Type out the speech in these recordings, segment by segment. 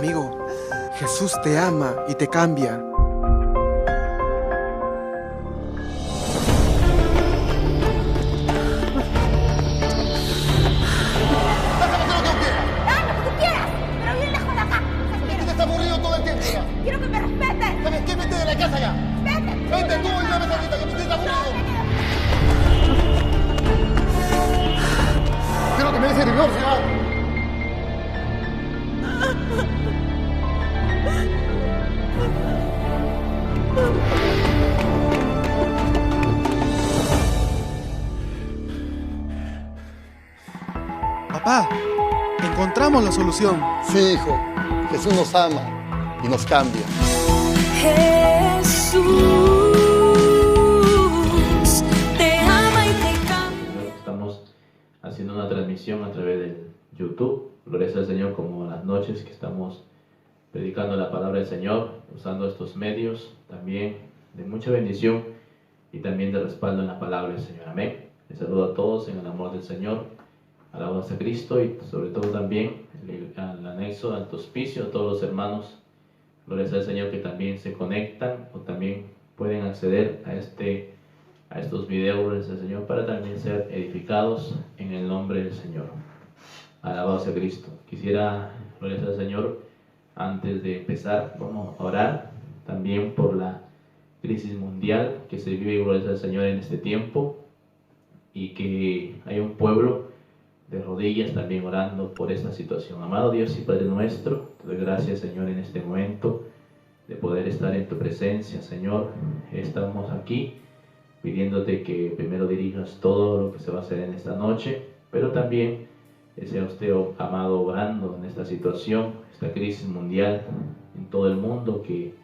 amigo. Jesús te ama y te cambia. Quiero que me respetes. ¿Sabes qué? Vete de la casa ya. Vete. Vete tú y dame ahorita, que me tienes aburrido. Quiero que me des el divorcio ya. Papá, encontramos la solución. Sí, hijo. Jesús nos ama y nos cambia. Jesús te ama y te cambia. Estamos haciendo una transmisión a través del YouTube. Gloria al Señor, como las noches que estamos predicando la palabra del Señor, usando estos medios también de mucha bendición y también de respaldo en la palabra del Señor. Amén. Les saludo a todos en el amor del Señor. Alabamos a Cristo y sobre todo también al anexo, al hospicio, a todos los hermanos, gloria al Señor, que también se conectan o también pueden acceder a estos videos, gloria al Señor, para también ser edificados en el nombre del Señor. Alabado a Cristo. Quisiera, gloria al Señor, antes de empezar, vamos a orar también por la crisis mundial que se vive, gloria al Señor, en este tiempo, y que hay un pueblo de rodillas también orando por esta situación. Amado Dios y Padre nuestro, te doy gracias, Señor, en este momento de poder estar en tu presencia, Señor. Estamos aquí pidiéndote que primero dirijas todo lo que se va a hacer en esta noche, pero también sea usted, amado, obrando en esta situación, esta crisis mundial en todo el mundo que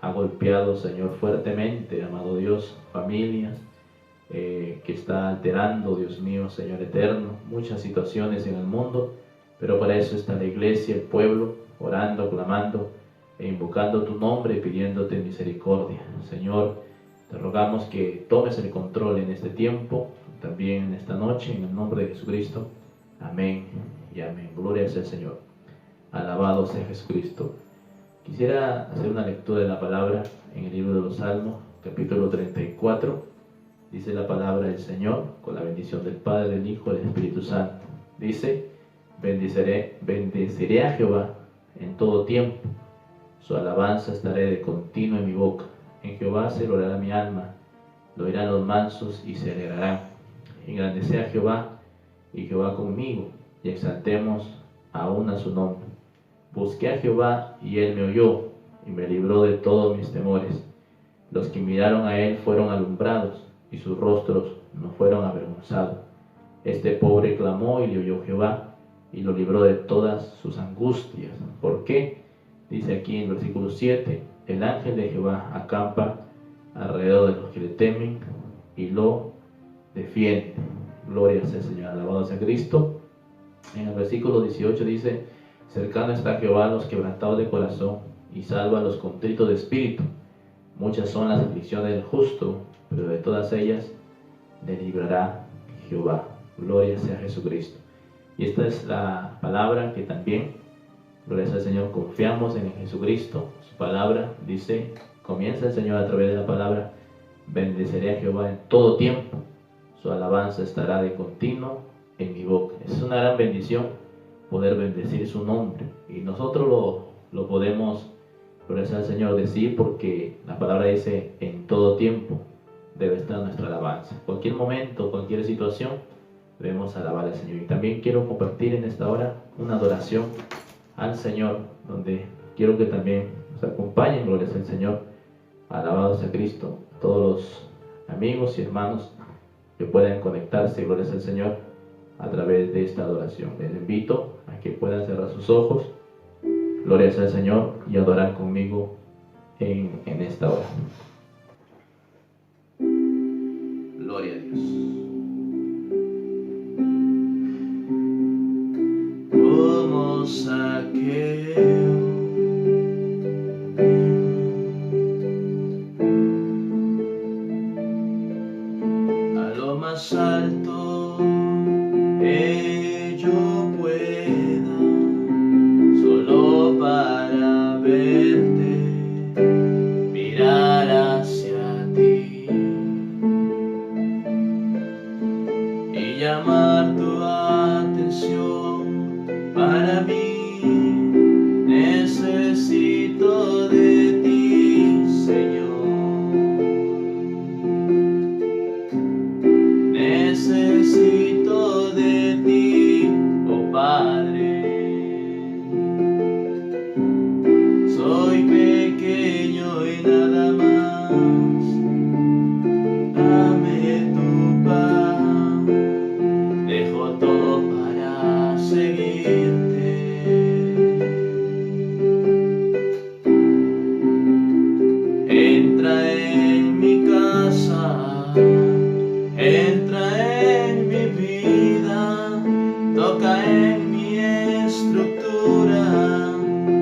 ha golpeado, Señor, fuertemente, amado Dios, familias, que está alterando, Dios mío, Señor eterno, muchas situaciones en el mundo, pero para eso está la iglesia, el pueblo, orando, clamando e invocando tu nombre, pidiéndote misericordia. Señor, te rogamos que tomes el control en este tiempo, también en esta noche, en el nombre de Jesucristo. Amén y amén. Gloria sea el Señor. Alabado sea Jesucristo. Quisiera hacer una lectura de la palabra en el libro de los Salmos, capítulo 34. Dice la palabra del Señor, con la bendición del Padre, del Hijo y del Espíritu Santo. Dice: bendeciré a Jehová en todo tiempo. Su alabanza estaré de continuo en mi boca. En Jehová se gloriará mi alma. Lo oirán los mansos y se alegrarán. Engrandecé a Jehová y Jehová conmigo, y exaltemos aún a su nombre. Busqué a Jehová y él me oyó, y me libró de todos mis temores. Los que miraron a él fueron alumbrados, y sus rostros no fueron avergonzados. Este pobre clamó y le oyó Jehová, y lo libró de todas sus angustias. ¿Por qué? Dice aquí en el versículo 7, el ángel de Jehová acampa alrededor de los que le temen y lo defiende. Gloria sea el Señor, alabado sea Cristo. En el versículo 18 dice: cercano está Jehová a los quebrantados de corazón, y salva a los contritos de espíritu. Muchas son las aflicciones del justo, pero de todas ellas le librará Jehová. Gloria sea Jesucristo. Y esta es la palabra que también, gloria sea al Señor, confiamos en Jesucristo. Su palabra dice, comienza el Señor a través de la palabra: bendeciré a Jehová en todo tiempo, su alabanza estará de continuo en mi boca. Es una gran bendición poder bendecir su nombre, y nosotros lo podemos, gloria sea al Señor, decir, porque la palabra dice: en todo tiempo debe estar nuestra alabanza. Cualquier momento, cualquier situación, debemos alabar al Señor. Y también quiero compartir en esta hora una adoración al Señor, donde quiero que también nos acompañen, gloria sea al Señor, alabado sea Cristo, todos los amigos y hermanos que puedan conectarse, gloria sea al Señor, a través de esta adoración. Les invito a que puedan cerrar sus ojos, gloria sea al Señor, y adorar conmigo en esta hora. Gloria a Dios. Como Saqueo, a lo más alto que yo pueda, solo para tu atención para mí. Necesito de ti, Señor. Necesito de ti, oh Padre. Soy pequeño y nada más. Dame tu paz. Dejo todo para seguirte. Entra en mi casa, entra en mi vida, toca en mi estructura,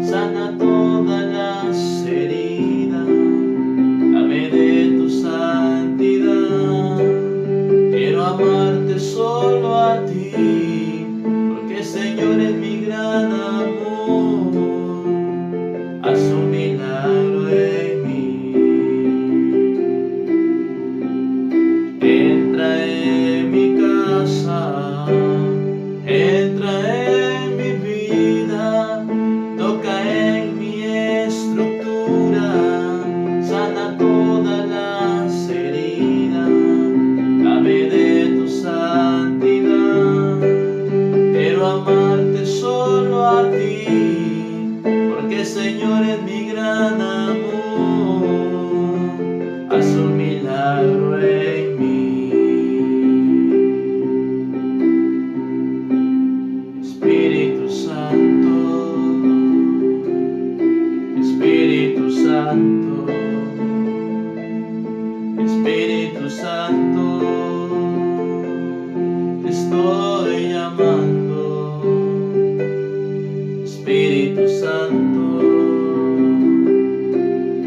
sana todas las heridas, dame de tu santidad. Quiero amarte solo a ti, porque Señor es mi gran amor. Haz un milagro en mí. Entra en mi casa, entra en mi vida, toca en mi estructura, sana todas las heridas, dame de tu santidad. Quiero amarte solo a ti, porque Señor es mi gran amor. Haz un milagro en mí. Espíritu Santo, Espíritu Santo, Espíritu Santo, te estoy llamando. Espíritu Santo,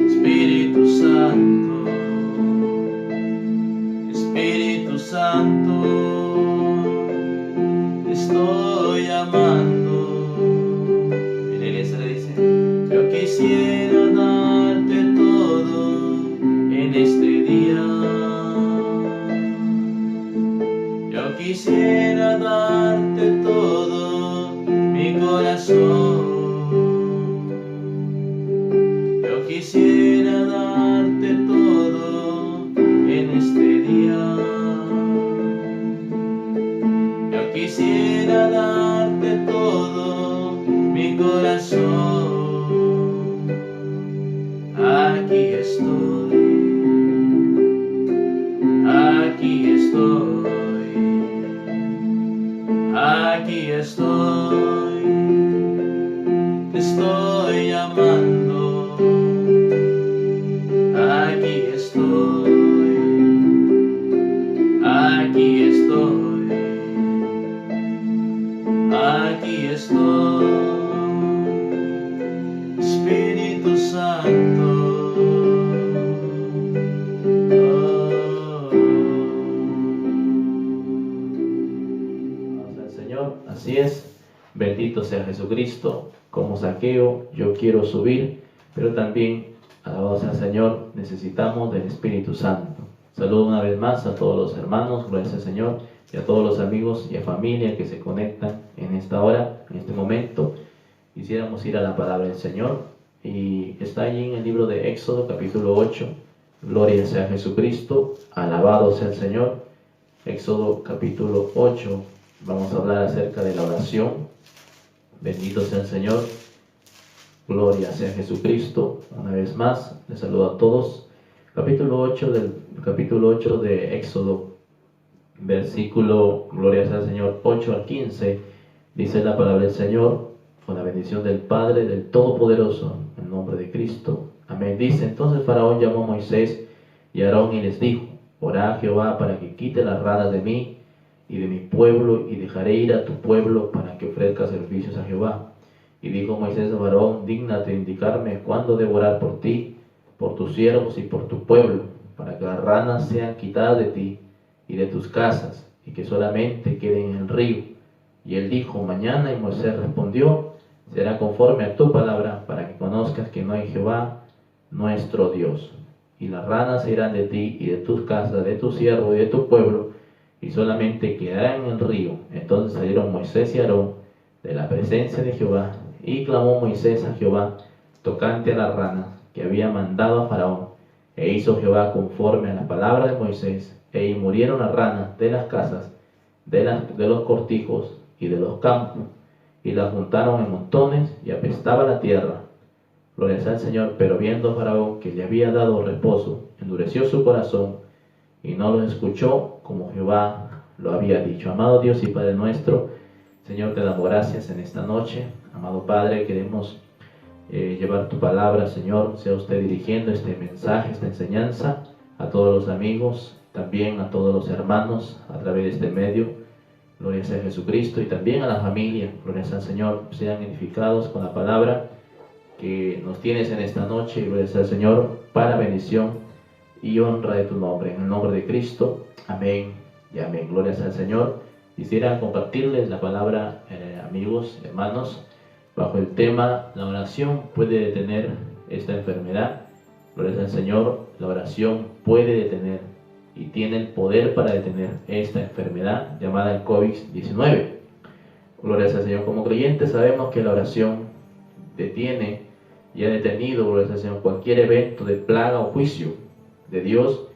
Espíritu Santo, Espíritu Santo, te estoy amando. En la iglesia le dice: yo quisiera darte todo en este día. Yo quisiera darte todo mi corazón. Yo quisiera darte todo en este día. Yo quisiera darte todo mi corazón. Aquí estoy, aquí estoy, aquí estoy, te estoy llamando. Aquí estoy, aquí estoy, aquí estoy, Espíritu Santo. Vamos al Señor, así es. Bendito sea Jesucristo. Como Zaqueo, yo quiero subir, pero también, alabado sea el Señor, necesitamos del Espíritu Santo. Saludo una vez más a todos los hermanos, gracias al Señor, y a todos los amigos y a familia que se conectan en esta hora, en este momento. Quisiéramos ir a la palabra del Señor, y está allí en el libro de Éxodo, capítulo 8. Gloria sea a Jesucristo, alabado sea el Señor. Éxodo, capítulo 8, vamos a hablar acerca de la oración. Bendito sea el Señor. Gloria sea Jesucristo. Una vez más, les saludo a todos. Capítulo 8 de Éxodo, versículo, gloria sea el Señor, 8 al 15, dice la palabra del Señor, con la bendición del Padre, del Todopoderoso, en nombre de Cristo. Amén. Dice: entonces Faraón llamó a Moisés y a Aarón y les dijo: orad a Jehová para que quite las ranas de mí y de mi pueblo, y dejaré ir a tu pueblo para que ofrezca sacrificios a Jehová. Y dijo Moisés a Faraón: dígnate indicarme cuándo debo orar por ti, por tus siervos y por tu pueblo, para que las ranas sean quitadas de ti y de tus casas, y que solamente queden en el río. Y él dijo: mañana. Y Moisés respondió: será conforme a tu palabra, para que conozcas que no hay Jehová nuestro Dios. Y las ranas se irán de ti y de tus casas, de tu siervo y de tu pueblo, y solamente quedarán en el río. Entonces salieron Moisés y Aarón de la presencia de Jehová, y clamó Moisés a Jehová tocante a las ranas que había mandado a Faraón, e hizo Jehová conforme a la palabra de Moisés, y murieron las ranas de las casas, de los cortijos y de los campos, y las juntaron en montones, y apestaba la tierra. Gloria sea al Señor. Pero viendo Faraón que le había dado reposo, endureció su corazón, y no los escuchó como Jehová lo había dicho. Amado Dios y Padre nuestro, Señor, te damos gracias en esta noche. Amado Padre, queremos llevar tu palabra, Señor. Sea usted dirigiendo este mensaje, esta enseñanza a todos los amigos, también a todos los hermanos a través de este medio. Gloria sea a Jesucristo, y también a la familia. Gloria sea al Señor. Sean edificados con la palabra que nos tienes en esta noche. Gloria sea al Señor, para bendición y honra de tu nombre. En el nombre de Cristo. Amén y amén. Gloria sea al Señor. Quisiera compartirles la palabra, amigos, hermanos, bajo el tema: la oración puede detener esta enfermedad. Gloria sea al Señor. La oración puede detener y tiene el poder para detener esta enfermedad llamada el COVID-19. Gloria sea al Señor. Como creyentes sabemos que la oración detiene y ha detenido, gloria sea al Señor, cualquier evento de plaga o juicio de Dios,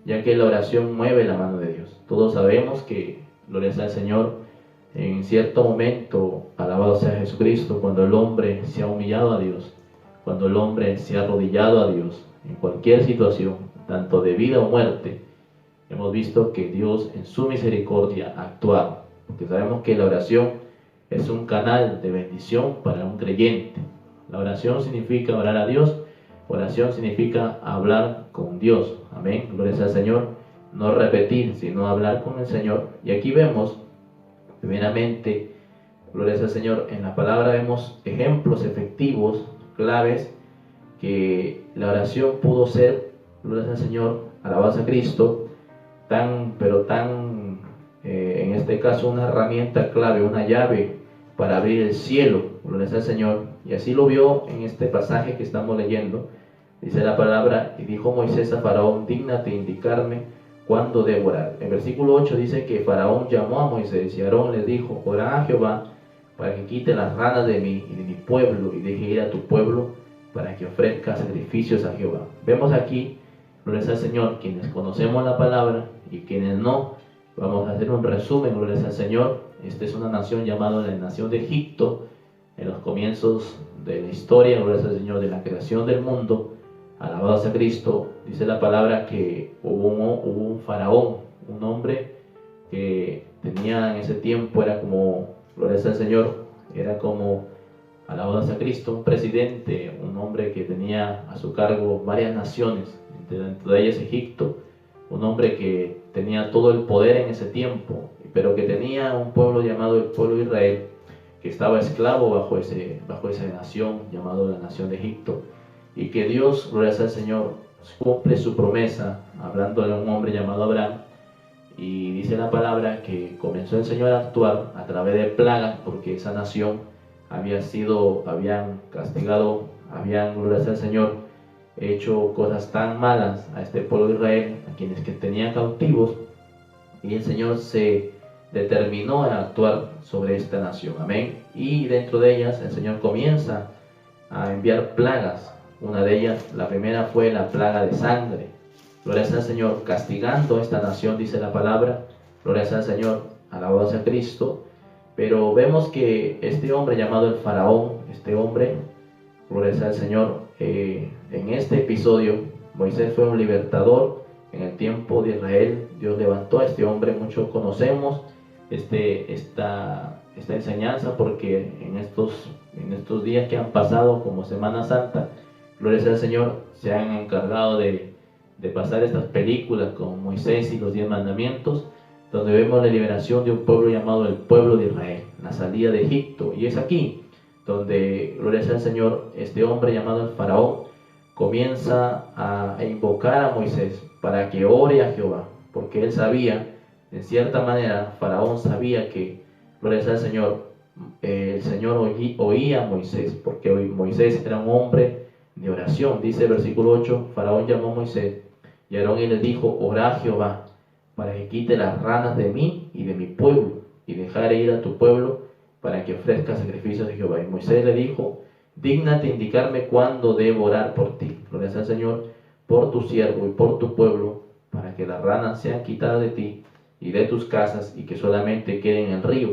ya que la oración mueve la mano de Dios. Todos sabemos que, gloria sea al Señor, en cierto momento, alabado sea Jesucristo, cuando el hombre se ha humillado a Dios, cuando el hombre se ha arrodillado a Dios, en cualquier situación, tanto de vida o muerte, hemos visto que Dios en su misericordia ha actuado, porque sabemos que la oración es un canal de bendición para un creyente. La oración significa orar a Dios, oración significa hablar con Dios. Amén, gloria sea al Señor. No repetir, sino hablar con el Señor. Y aquí vemos, primeramente, gloria sea al Señor, en la palabra vemos ejemplos efectivos, claves, que la oración pudo ser, gloria sea al Señor, alabanza a Cristo, en este caso una herramienta clave, una llave para abrir el cielo. Gloria sea al Señor. Y así lo vio en este pasaje que estamos leyendo. Dice la palabra: y dijo Moisés a Faraón: dígnate indicarme cuándo debo orar. En versículo 8 dice que Faraón llamó a Moisés, y Aarón les dijo: orá a Jehová para que quite las ranas de mí y de mi pueblo, y deje ir a tu pueblo para que ofrezca sacrificios a Jehová. Vemos aquí, gloria sea al Señor, quienes conocemos la palabra y quienes no, vamos a hacer un resumen. Gloria sea al Señor. Esta es una nación llamada la nación de Egipto, en los comienzos de la historia, gloria sea al Señor, de la creación del mundo. Alabado sea Cristo. Dice la palabra que hubo un faraón, un hombre que tenía en ese tiempo, era como, gloria sea al Señor, era como, alabado sea Cristo, un presidente, un hombre que tenía a su cargo varias naciones, dentro de ellas Egipto, un hombre que tenía todo el poder en ese tiempo, pero que tenía un pueblo llamado el pueblo de Israel, que estaba esclavo bajo esa nación llamado la nación de Egipto, y que Dios, gloria sea al Señor, cumple su promesa, hablándole a un hombre llamado Abraham, y dice la palabra que comenzó el Señor a actuar a través de plagas, porque esa nación habían castigado, gloria sea al Señor, hecho cosas tan malas a este pueblo de Israel, a quienes que tenían cautivos, y el Señor se determinó a actuar sobre esta nación. Amén. Y dentro de ellas el Señor comienza a enviar plagas. Una de ellas, la primera, fue la plaga de sangre. Gloria sea al Señor, castigando a esta nación, dice la palabra. Gloria sea al Señor, alabado sea Cristo. Pero vemos que este hombre llamado el faraón, este hombre, gloria sea al Señor, en este episodio Moisés fue un libertador en el tiempo de Israel. Dios levantó a este hombre. Muchos conocemos esta enseñanza, porque en estos días que han pasado como Semana Santa, gloria sea al Señor, se han encargado de pasar estas películas como Moisés y los 10 mandamientos, donde vemos la liberación de un pueblo llamado el pueblo de Israel, la salida de Egipto. Y es aquí donde, gloria sea al Señor, este hombre llamado el faraón comienza a invocar a Moisés para que ore a Jehová, porque él sabía, en cierta manera, faraón sabía que, gloria sea al Señor, el Señor oía a Moisés, porque Moisés era un hombre de oración. Dice el versículo 8, faraón llamó a Moisés y Aarón y les dijo: orá a Jehová para que quite las ranas de mí y de mi pueblo, y dejare ir a tu pueblo para que ofrezca sacrificios a Jehová. Y Moisés le dijo: dígnate indicarme cuándo debo orar por ti, gloria al Señor, por tu siervo y por tu pueblo, para que las ranas sean quitadas de ti y de tus casas, y que solamente queden en el río.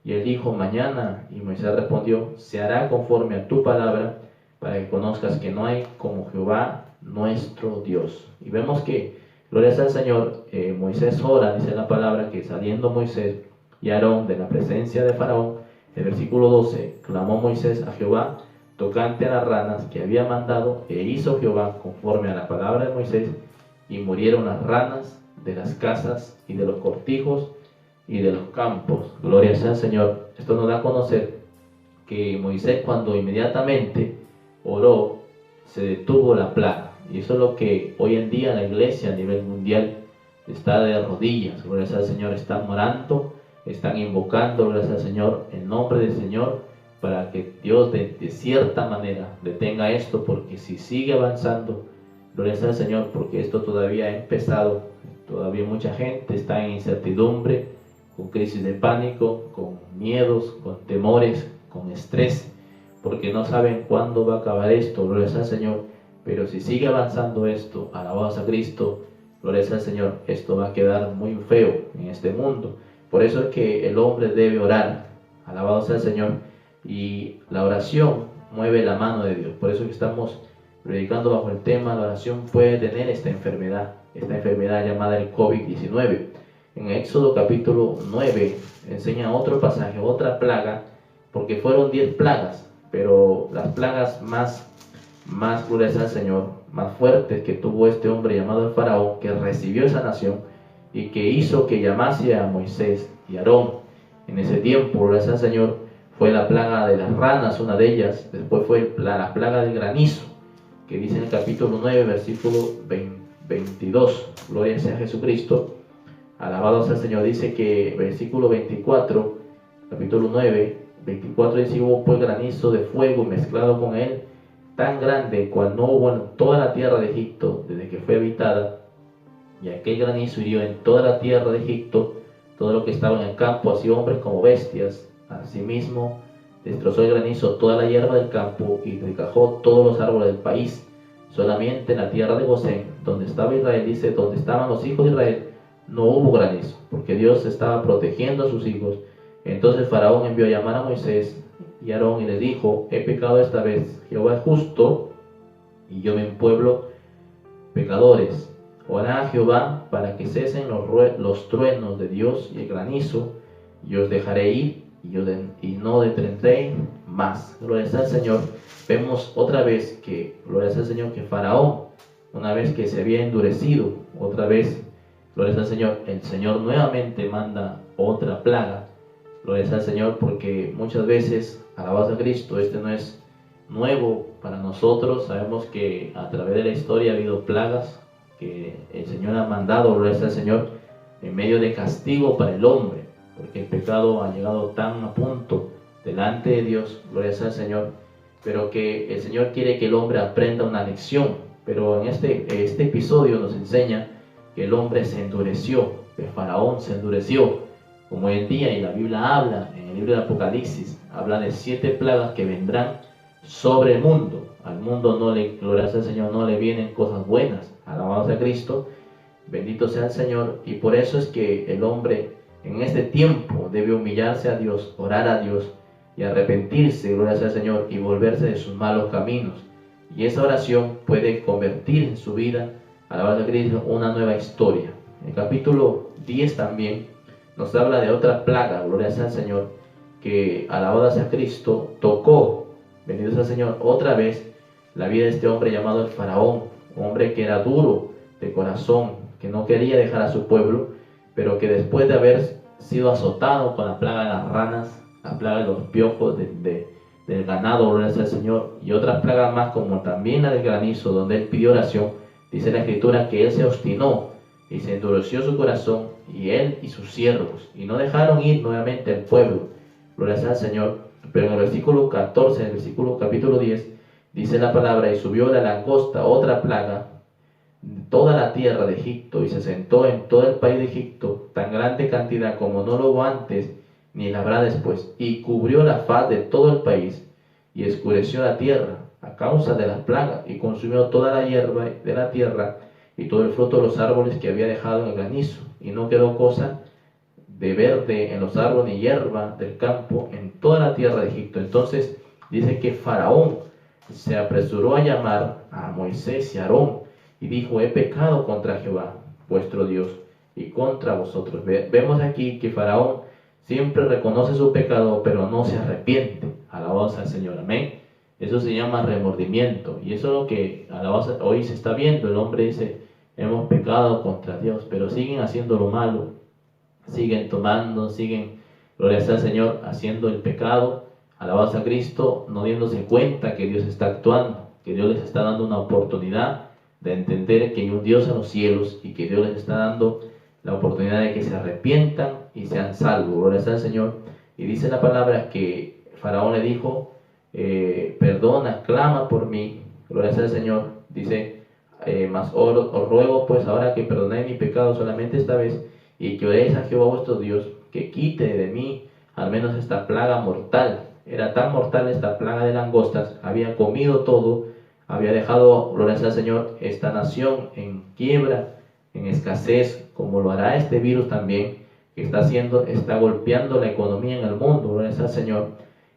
Y él dijo: mañana. Y Moisés respondió: se hará conforme a tu palabra, para que conozcas que no hay como Jehová nuestro Dios. Y vemos que, gloria al Señor, Moisés ora, dice la palabra, que saliendo Moisés y Aarón de la presencia de Faraón, el versículo 12, clamó Moisés a Jehová tocante a las ranas que había mandado, e hizo Jehová conforme a la palabra de Moisés, y murieron las ranas de las casas y de los cortijos y de los campos. Gloria sea al Señor. Esto nos da a conocer que Moisés, cuando inmediatamente oró, se detuvo la plaga. Y eso es lo que hoy en día la iglesia a nivel mundial está de rodillas. Gloria sea al Señor. Están orando, están invocando, gloria sea al Señor, en nombre del Señor, para que Dios de cierta manera detenga esto, porque si sigue avanzando, gloria sea al Señor, porque esto todavía ha empezado, todavía mucha gente está en incertidumbre, con crisis de pánico, con miedos, con temores, con estrés, porque no saben cuándo va a acabar esto, gloria sea al Señor. Pero si sigue avanzando esto, alabados a Cristo, gloria sea al Señor, esto va a quedar muy feo en este mundo. Por eso es que el hombre debe orar, alabados al Señor, y la oración mueve la mano de Dios. Por eso que estamos predicando bajo el tema: la oración puede tener esta enfermedad llamada el COVID-19. En Éxodo capítulo 9 enseña otro pasaje, otra plaga, porque fueron 10 plagas, pero las plagas más gloria al Señor, más fuertes que tuvo este hombre llamado el Faraón, que recibió esa nación y que hizo que llamase a Moisés y Aarón. En ese tiempo, gloria al Señor, fue la plaga de las ranas, una de ellas. Después fue la plaga del granizo, que dice en el capítulo 9, versículo 22. Gloria sea a Jesucristo. Alabado sea el Señor. Dice que versículo 24, capítulo 9, 24, dice: hubo pues granizo de fuego mezclado con él, tan grande cual no hubo en toda la tierra de Egipto desde que fue habitada. Y aquel granizo hirió en toda la tierra de Egipto todo lo que estaba en el campo, así hombres como bestias. Asimismo destrozó el granizo toda la hierba del campo y desgajó todos los árboles del país. Solamente en la tierra de Gosén, donde estaba Israel, dice, donde estaban los hijos de Israel, no hubo granizo, porque Dios estaba protegiendo a sus hijos. Entonces Faraón envió a llamar a Moisés y a Aarón y les dijo: he pecado esta vez, Jehová es justo y yo mi pueblo pecadores. Orad a Jehová para que cesen los truenos de Dios y el granizo, y os dejaré ir y no detendré más. Gloria sea al Señor. Vemos otra vez que, gloria sea al Señor, que Faraón, una vez que se había endurecido, otra vez, gloria sea al Señor, el Señor nuevamente manda otra plaga. Gloria sea al Señor, porque muchas veces, alabados a Cristo, este no es nuevo para nosotros. Sabemos que a través de la historia ha habido plagas que el Señor ha mandado, gloria sea al Señor, en medio de castigo para el hombre, porque el pecado ha llegado tan a punto delante de Dios, gloria sea al Señor, pero que el Señor quiere que el hombre aprenda una lección. Pero en este episodio nos enseña que el hombre se endureció, que Faraón se endureció, como hoy en día, y la Biblia habla, en el libro de Apocalipsis, habla de 7 plagas que vendrán sobre el mundo. Al mundo no le, gloria sea al Señor, no le vienen cosas buenas. Alabados a Cristo, bendito sea el Señor. Y por eso es que el hombre en este tiempo debe humillarse a Dios, orar a Dios y arrepentirse, gloria sea al Señor, y volverse de sus malos caminos. Y esa oración puede convertir en su vida, alabados a Cristo, una nueva historia. El capítulo 10 también nos habla de otra plaga, gloria sea al Señor, que, alabados a Cristo, tocó, bendito sea el Señor, otra vez la vida de este hombre llamado el Faraón, un hombre que era duro de corazón, que no quería dejar a su pueblo, pero que después de haber sido azotado con la plaga de las ranas, la plaga de los piojos, del ganado, gloria sea al Señor, y otras plagas más, como también la del granizo, donde él pidió oración, dice la Escritura que él se obstinó y se endureció su corazón, y él y sus siervos, y no dejaron ir nuevamente al pueblo, gloria sea al Señor. Pero en el versículo 14, en el capítulo 10, dice la palabra: y subió la langosta, otra plaga toda la tierra de Egipto y se sentó en todo el país de Egipto tan grande cantidad como no lo hubo antes ni la habrá después, y cubrió la faz de todo el país y escureció la tierra a causa de las plagas, y consumió toda la hierba de la tierra y todo el fruto de los árboles que había dejado en el granizo, y no quedó cosa de verde en los árboles ni hierba del campo en toda la tierra de Egipto. Entonces dice que Faraón se apresuró a llamar a Moisés y a Aarón y dijo: he pecado contra Jehová vuestro Dios y contra vosotros. Vemos aquí que Faraón siempre reconoce su pecado, pero no se arrepiente. Alabanza al Señor, amén. Eso se llama remordimiento, y eso es lo que alabanza, hoy se está viendo. El hombre dice: hemos pecado contra Dios, pero siguen haciendo lo malo, siguen tomando, siguen, gloria sea al Señor, haciendo el pecado. Alabanza a Cristo, no dándose cuenta que Dios está actuando, que Dios les está dando una oportunidad de entender que hay un Dios en los cielos y que Dios les está dando la oportunidad de que se arrepientan y sean salvos. Gloria sea al Señor. Y dice la palabra que Faraón le dijo: perdona, clama por mí. Gloria sea al Señor. Dice: mas os ruego pues ahora que perdonéis mi pecado solamente esta vez, y que oréis a Jehová vuestro Dios, que quite de mí al menos esta plaga mortal. Era tan mortal esta plaga de langostas, había comido todo, había dejado, gloria sea al Señor, esta nación en quiebra, en escasez, como lo hará este virus también, que está golpeando la economía en el mundo, gloria sea al Señor.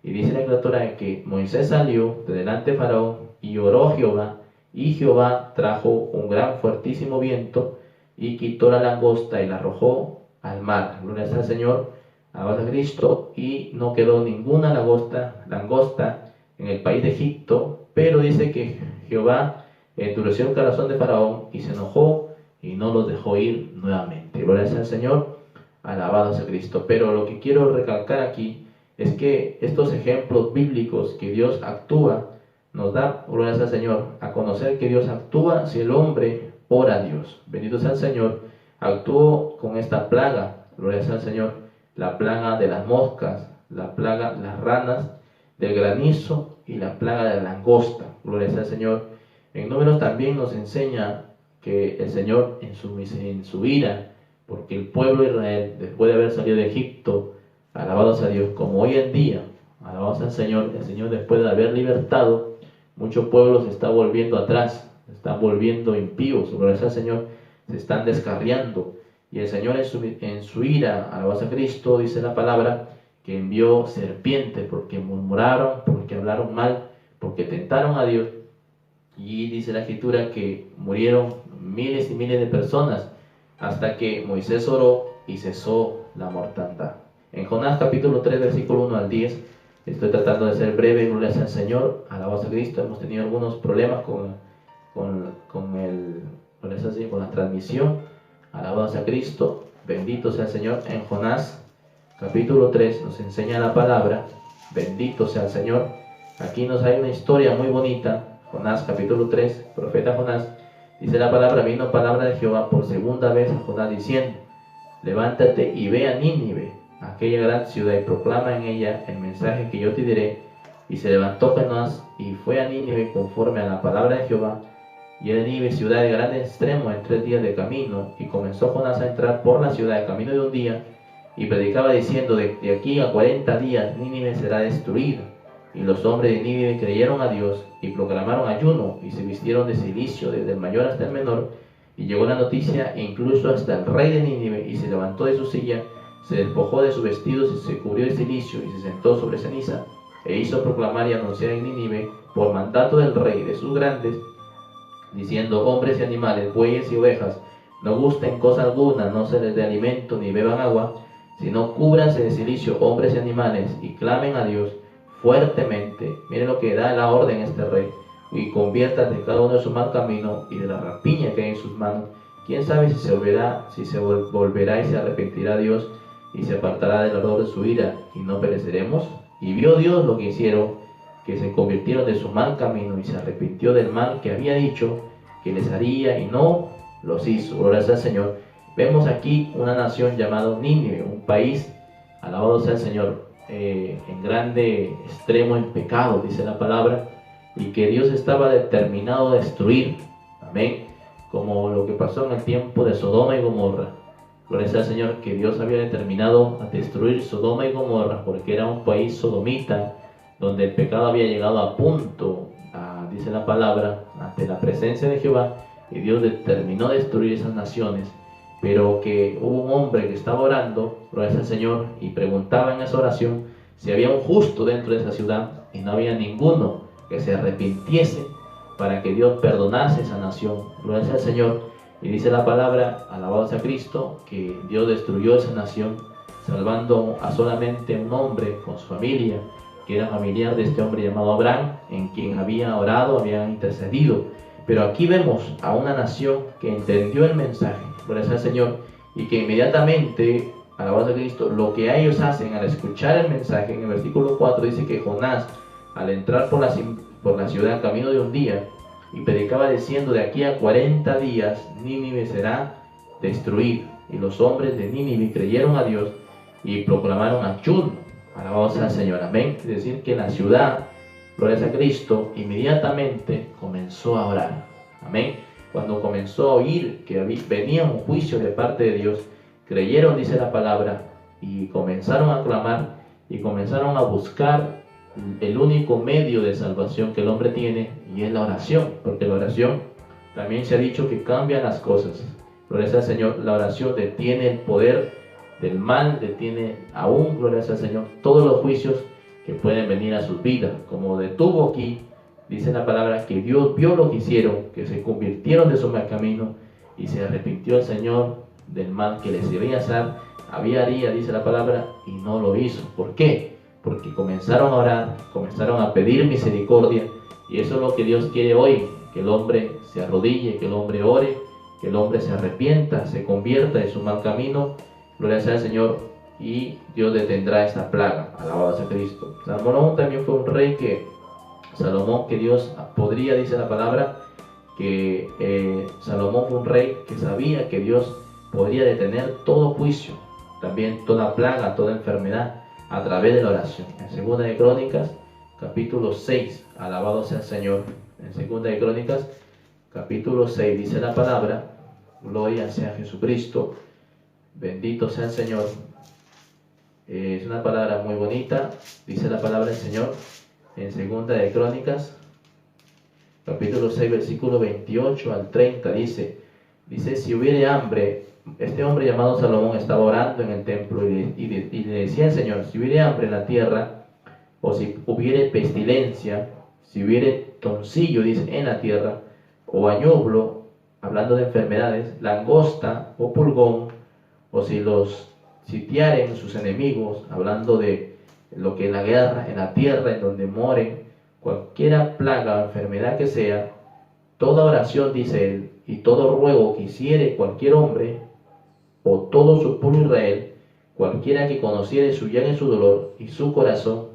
Y dice la Escritura que Moisés salió de delante de Faraón y oró a Jehová, y Jehová trajo un gran fuertísimo viento y quitó la langosta y la arrojó al mar. Gloria sea al Señor, alabanza a Cristo, y no quedó ninguna langosta en el país de Egipto. Pero dice que Jehová endureció el corazón de Faraón y se enojó y no los dejó ir nuevamente. Gloria sea al Señor, alabado sea Cristo. Pero lo que quiero recalcar aquí es que estos ejemplos bíblicos que Dios actúa nos da, gloria sea al Señor, a conocer que Dios actúa si el hombre ora a Dios. Bendito sea el Señor. Actuó con esta plaga, gloria sea al Señor, la plaga de las moscas, la plaga de las ranas, del granizo y la plaga de la langosta. Gloria sea al Señor. En Números también nos enseña que el Señor en su ira, porque el pueblo de Israel, después de haber salido de Egipto, alabados a Dios, como hoy en día, alabados al Señor, el Señor después de haber libertado, muchos pueblos se están volviendo atrás, se están volviendo impíos, gloria sea al Señor, se están descarriando. Y el Señor en su ira, alabanza a Cristo, dice la palabra, que envió serpientes porque murmuraron, porque hablaron mal, porque tentaron a Dios. Y dice la Escritura que murieron miles y miles de personas hasta que Moisés oró y cesó la mortandad. En Jonás capítulo 3, versículo 1 al 10, estoy tratando de ser breve, gloria sea al Señor, alabanza a Cristo. Hemos tenido algunos problemas con la transmisión. Alabados a Cristo, bendito sea el Señor. En Jonás capítulo 3 nos enseña la palabra, bendito sea el Señor. Aquí nos hay una historia muy bonita. Jonás capítulo 3, profeta Jonás, dice la palabra: vino palabra de Jehová por segunda vez a Jonás diciendo: levántate y ve a Nínive, aquella gran ciudad, y proclama en ella el mensaje que yo te diré. Y se levantó Jonás y fue a Nínive conforme a la palabra de Jehová. Y era Nínive ciudad de grande extremo en 3 días de camino. Y comenzó Jonás a entrar por la ciudad de camino de un día, y predicaba diciendo: de aquí a 40 días Nínive será destruida. Y los hombres de Nínive creyeron a Dios y proclamaron ayuno, y se vistieron de cilicio desde el mayor hasta el menor. Y llegó la noticia incluso hasta el rey de Nínive, y se levantó de su silla, se despojó de sus vestidos y se cubrió de cilicio, y se sentó sobre ceniza, e hizo proclamar y anunciar en Nínive por mandato del rey de sus grandes, diciendo: hombres y animales, bueyes y ovejas, no gusten cosa alguna, no se les dé alimento ni beban agua, sino cúbranse de cilicio hombres y animales, y clamen a Dios fuertemente. Miren lo que da la orden este rey: y conviertan de cada uno de su mal camino y de la rapiña que hay en sus manos. Quién sabe si se volverá y se arrepentirá Dios y se apartará del ardor de su ira, y no pereceremos. Y vio Dios lo que hicieron, que se convirtieron de su mal camino, y se arrepintió del mal que había dicho que les haría, y no los hizo. Gloria sea al Señor. Vemos aquí una nación llamada Nínive, un país, alabado sea el Señor, en grande extremo en pecado, dice la palabra, y que Dios estaba determinado a destruir. Amén. como lo que pasó en el tiempo de Sodoma y Gomorra. Gloria sea al Señor, que Dios había determinado a destruir Sodoma y Gomorra porque era un país sodomita donde el pecado había llegado a punto, dice la palabra, ante la presencia de Jehová, y Dios determinó destruir esas naciones, pero que hubo un hombre que estaba orando, gloria sea al Señor, y preguntaba en esa oración si había un justo dentro de esa ciudad, y no había ninguno que se arrepintiese para que Dios perdonase esa nación. Gloria sea al Señor. Y dice la palabra, alabado sea Cristo, que Dios destruyó esa nación, salvando a solamente un hombre con su familia, que era familiar de este hombre llamado Abraham, en quien había orado, había intercedido. Pero aquí vemos a una nación que entendió el mensaje, gloria sea al Señor, y que inmediatamente, alabado sea Cristo, lo que ellos hacen al escuchar el mensaje, en el versículo 4 dice que Jonás, al entrar por la ciudad, camino de un día, y predicaba diciendo: de aquí a 40 días Nínive será destruido. Y los hombres de Nínive creyeron a Dios y proclamaron ayuno. Alabado sea el Señor, amén. Es decir, que la ciudad, gloria a Cristo, inmediatamente comenzó a orar, amén. Cuando comenzó a oír que venía un juicio de parte de Dios, creyeron, dice la palabra, y comenzaron a clamar y comenzaron a buscar el único medio de salvación que el hombre tiene, y es la oración, porque la oración también se ha dicho que cambia las cosas. Gloria sea al Señor, la oración detiene el poder del mal, detiene aún, gloria sea al Señor, todos los juicios que pueden venir a sus vidas, como detuvo aquí, dice la palabra, que Dios vio lo que hicieron, que se convirtieron de su mal camino, y se arrepintió el Señor del mal que les haría, dice la palabra, y no lo hizo. ¿Por qué? Porque comenzaron a orar, comenzaron a pedir misericordia, y eso es lo que Dios quiere hoy, que el hombre se arrodille, que el hombre ore, que el hombre se arrepienta, se convierta de su mal camino, gloria sea al Señor, y Dios detendrá esta plaga. Alabado sea Cristo. Salomón también fue un rey Salomón, que Dios podría, dice la palabra, que Salomón fue un rey que sabía que Dios podría detener todo juicio, también toda plaga, toda enfermedad, a través de la oración. En Segunda de Crónicas, capítulo 6, alabado sea el Señor. En Segunda de Crónicas, capítulo 6, dice la palabra, gloria sea Jesucristo, bendito sea el Señor. Es una palabra muy bonita, dice la palabra del Señor, en Segunda de Crónicas, capítulo 6, versículo 28 al 30, dice, si hubiere hambre. Este hombre llamado Salomón estaba orando en el templo y le decía al Señor: si hubiere hambre en la tierra, o si hubiere pestilencia, si hubiere toncillo, dice, en la tierra, o añublo, hablando de enfermedades, langosta o pulgón, o si los sitiaren sus enemigos, hablando de lo que es la guerra en la tierra, en donde moren, cualquiera plaga o enfermedad que sea, toda oración, dice él, y todo ruego que hiciere cualquier hombre, o todo su pueblo Israel, cualquiera que conociere su llaga y su dolor, y su corazón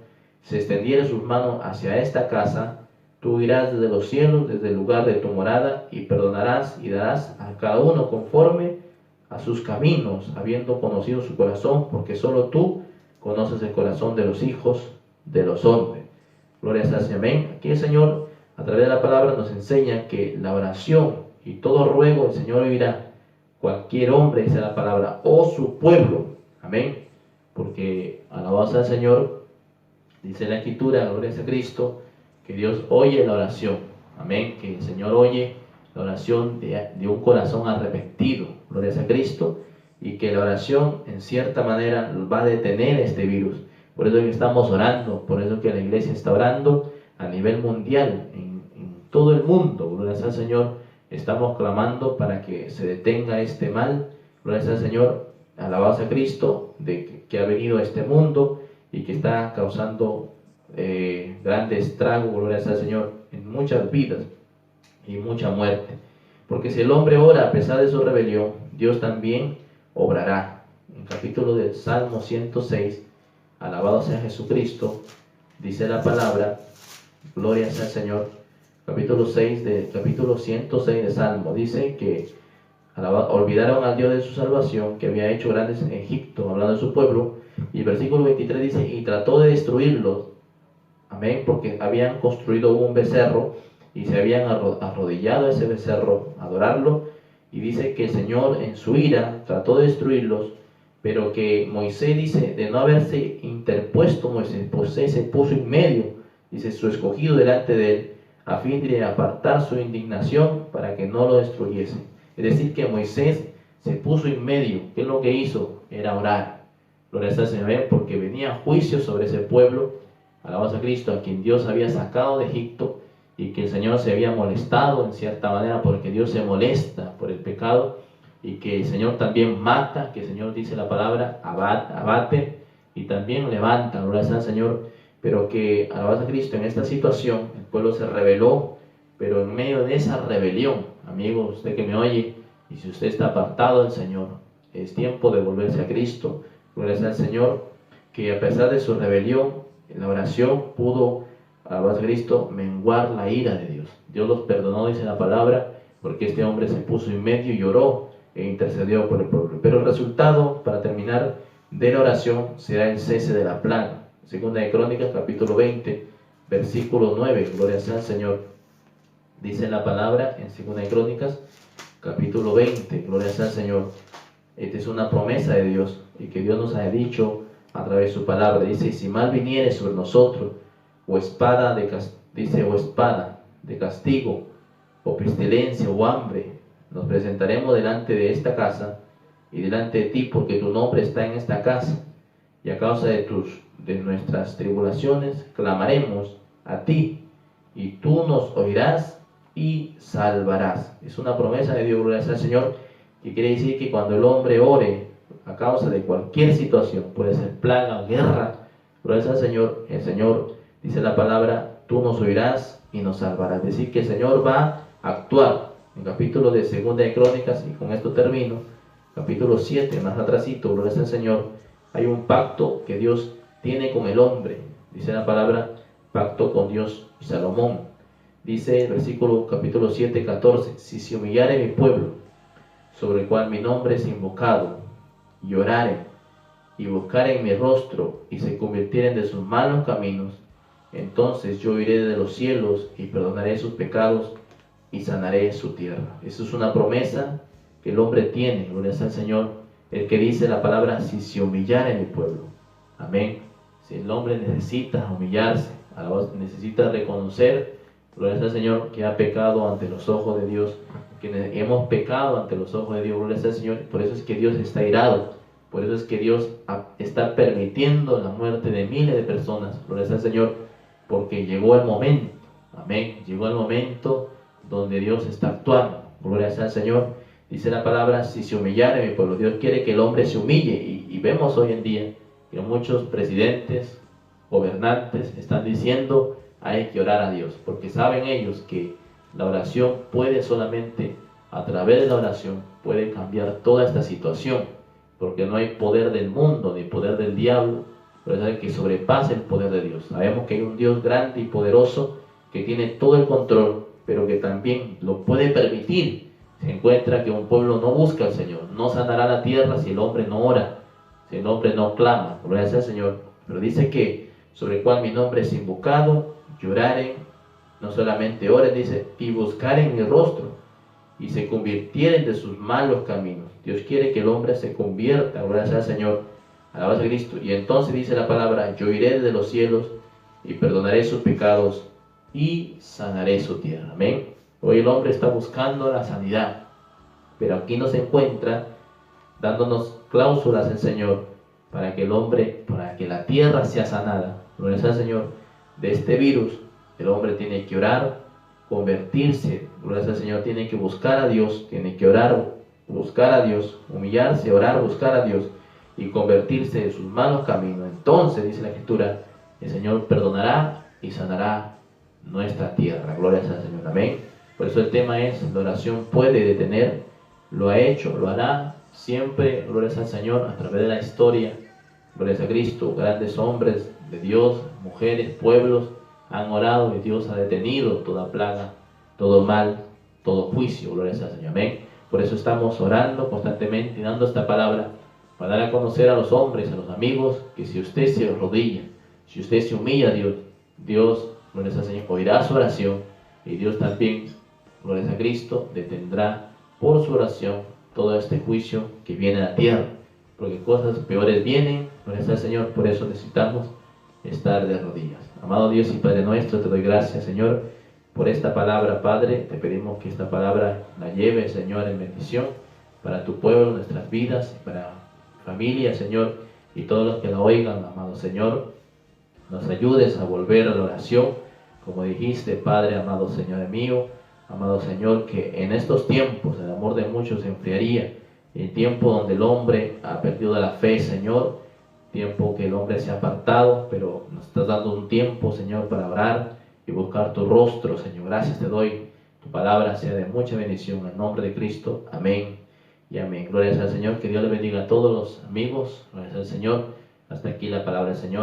se extendiere sus manos hacia esta casa, tú irás desde los cielos, desde el lugar de tu morada, y perdonarás y darás a cada uno conforme a sus caminos, habiendo conocido su corazón, porque solo tú conoces el corazón de los hijos de los hombres. Gloria sea al Señor. Amén. Aquí el Señor, a través de la palabra, nos enseña que la oración y todo ruego el Señor oirá. Cualquier hombre, dice la palabra, o su pueblo. Amén. Porque alabado sea el Señor, dice la Escritura, gloria a Cristo, que Dios oye la oración. Amén. Que el Señor oye la oración de un corazón arrepentido. Gloria a Cristo. Y que la oración, en cierta manera, va a detener este virus. Por eso que estamos orando, por eso que la iglesia está orando a nivel mundial, en todo el mundo. Gloria al Señor. Estamos clamando para que se detenga este mal. Gloria al Señor. Alabado sea Cristo, de que ha venido a este mundo y que está causando grande estrago, gloria al Señor, en muchas vidas y mucha muerte. Porque si el hombre ora a pesar de su rebelión, Dios también obrará. En el capítulo del Salmo 106, alabado sea Jesucristo, dice la palabra, gloria sea el Señor, capítulo 106 de Salmo, dice que olvidaron al Dios de su salvación, que había hecho grandes en Egipto, hablando de su pueblo, y el versículo 23 dice, y trató de destruirlos, amén, porque habían construido un becerro, y se habían arrodillado a ese becerro a adorarlo, y dice que el Señor en su ira trató de destruirlos, pero que Moisés dice, de no haberse interpuesto Moisés se puso en medio, dice, su escogido delante de él, a fin de apartar su indignación para que no lo destruyese. Es decir, que Moisés se puso en medio. ¿Qué es lo que hizo? Era orar. Gloria al Señor, porque venía juicio sobre ese pueblo, alabanza a Cristo, a quien Dios había sacado de Egipto, y que el Señor se había molestado en cierta manera, porque Dios se molesta por el pecado, y que el Señor también mata, que el Señor dice la palabra, abate, y también levanta, gloria al Señor, pero que, alabanza a Cristo, en esta situación, el pueblo se rebeló, pero en medio de esa rebelión, amigo, usted que me oye, y si usted está apartado del Señor, es tiempo de volverse a Cristo, gloria al Señor, que a pesar de su rebelión, la oración pudo, alabanza a Cristo, menguar la ira de Dios. Dios los perdonó, dice la palabra, porque este hombre se puso en medio y oró e intercedió por el pueblo. Pero el resultado, para terminar, de la oración será el cese de la plaga. Segunda de Crónicas, capítulo 20, versículo 9, gloria sea al Señor. Dice la palabra en Segunda de Crónicas, capítulo 20, gloria sea al Señor. Esta es una promesa de Dios, y que Dios nos ha dicho a través de su palabra. Dice, si mal viniere sobre nosotros, o espada o espada de castigo, o pestilencia, o hambre, nos presentaremos delante de esta casa, y delante de ti, porque tu nombre está en esta casa, y a causa de nuestras tribulaciones, clamaremos a ti, y tú nos oirás y salvarás. Es una promesa de Dios, gloria al Señor, que quiere decir que cuando el hombre ore a causa de cualquier situación, puede ser plaga, guerra, gloria al Señor, el Señor, dice la palabra, tú nos oirás y nos salvarás. Es decir, que el Señor va a actuar. En capítulo de Segunda de Crónicas, y con esto termino, capítulo 7, más atrásito, gloria al Señor, hay un pacto que Dios tiene con el hombre. Dice la palabra, pacto con Dios y Salomón. Dice el versículo, capítulo 7, 14, si se humillare mi pueblo, sobre el cual mi nombre es invocado, y oraren, y buscaren mi rostro, y se convirtieren de sus malos caminos, entonces yo iré de los cielos, y perdonaré sus pecados, y sanaré su tierra. Eso es una promesa que el hombre tiene, gloria al Señor, el que dice la palabra, si se humillare mi pueblo. Amén. Si el hombre necesita humillarse, necesita reconocer, gloria al Señor, que ha pecado ante los ojos de Dios, que hemos pecado ante los ojos de Dios, gloria al Señor. Por eso es que Dios está irado, por eso es que Dios está permitiendo la muerte de miles de personas, gloria al Señor, porque llegó el momento, amén, llegó el momento donde Dios está actuando, gloria al Señor. Dice la palabra, si se humillare mi pueblo. Dios quiere que el hombre se humille, y vemos hoy en día que muchos presidentes, gobernantes están diciendo, hay que orar a Dios, porque saben ellos que la oración puede solamente, a través de la oración, puede cambiar toda esta situación, porque no hay poder del mundo ni poder del diablo, pero que sobrepase el poder de Dios. Sabemos que hay un Dios grande y poderoso que tiene todo el control, pero que también lo puede permitir. Se encuentra que un pueblo no busca al Señor, no sanará la tierra si el hombre no ora, si el hombre no clama, gloria al Señor. Pero dice que sobre el cual mi nombre es invocado, lloraren, no solamente oren, dice, y buscaren mi rostro, y se convirtieren de sus malos caminos. Dios quiere que el hombre se convierta, gloria al Señor, alabado a Cristo. Y entonces dice la palabra, yo iré desde los cielos y perdonaré sus pecados y sanaré su tierra. Amén. Hoy el hombre está buscando la sanidad, pero aquí nos encuentra dándonos cláusulas el Señor para que el hombre, para que la tierra sea sanada. Gloria al Señor. De este virus, el hombre tiene que orar, convertirse. Gloria al Señor. Tiene que buscar a Dios, tiene que orar, buscar a Dios, humillarse, orar, buscar a Dios y convertirse de sus malos caminos. Entonces, dice la Escritura, el Señor perdonará y sanará nuestra tierra. Gloria al Señor. Amén. Por eso el tema es, la oración puede detener, lo ha hecho, lo hará siempre, gloria al Señor, a través de la historia, gloria a Cristo. Grandes hombres de Dios, mujeres, pueblos, han orado y Dios ha detenido toda plaga, todo mal, todo juicio, gloria al Señor. Amén. Por eso estamos orando constantemente y dando esta palabra para dar a conocer a los hombres, a los amigos, que si usted se arrodilla, si usted se humilla a Dios, Dios, gloria al Señor, oirá su oración Y Dios también, gloria a Cristo, detendrá por su oración todo este juicio que viene a la tierra, porque cosas peores vienen, gloria al Señor. Por eso necesitamos estar de rodillas. Amado Dios y Padre nuestro, te doy gracias, Señor, por esta palabra, Padre. Te pedimos que esta palabra la lleve, Señor, en bendición para tu pueblo, nuestras vidas, para familia, Señor, y todos los que la oigan, amado Señor. Nos ayudes a volver a la oración, como dijiste, Padre, amado Señor mío, amado Señor, que en estos tiempos el amor de muchos se enfriaría, el tiempo donde el hombre ha perdido la fe, Señor, tiempo que el hombre se ha apartado, pero nos estás dando un tiempo, Señor, para orar y buscar tu rostro, Señor. Gracias te doy, tu palabra sea de mucha bendición, en nombre de Cristo, amén y amén. Gloria al Señor, que Dios le bendiga a todos los amigos, gloria al Señor. Hasta aquí la palabra del Señor.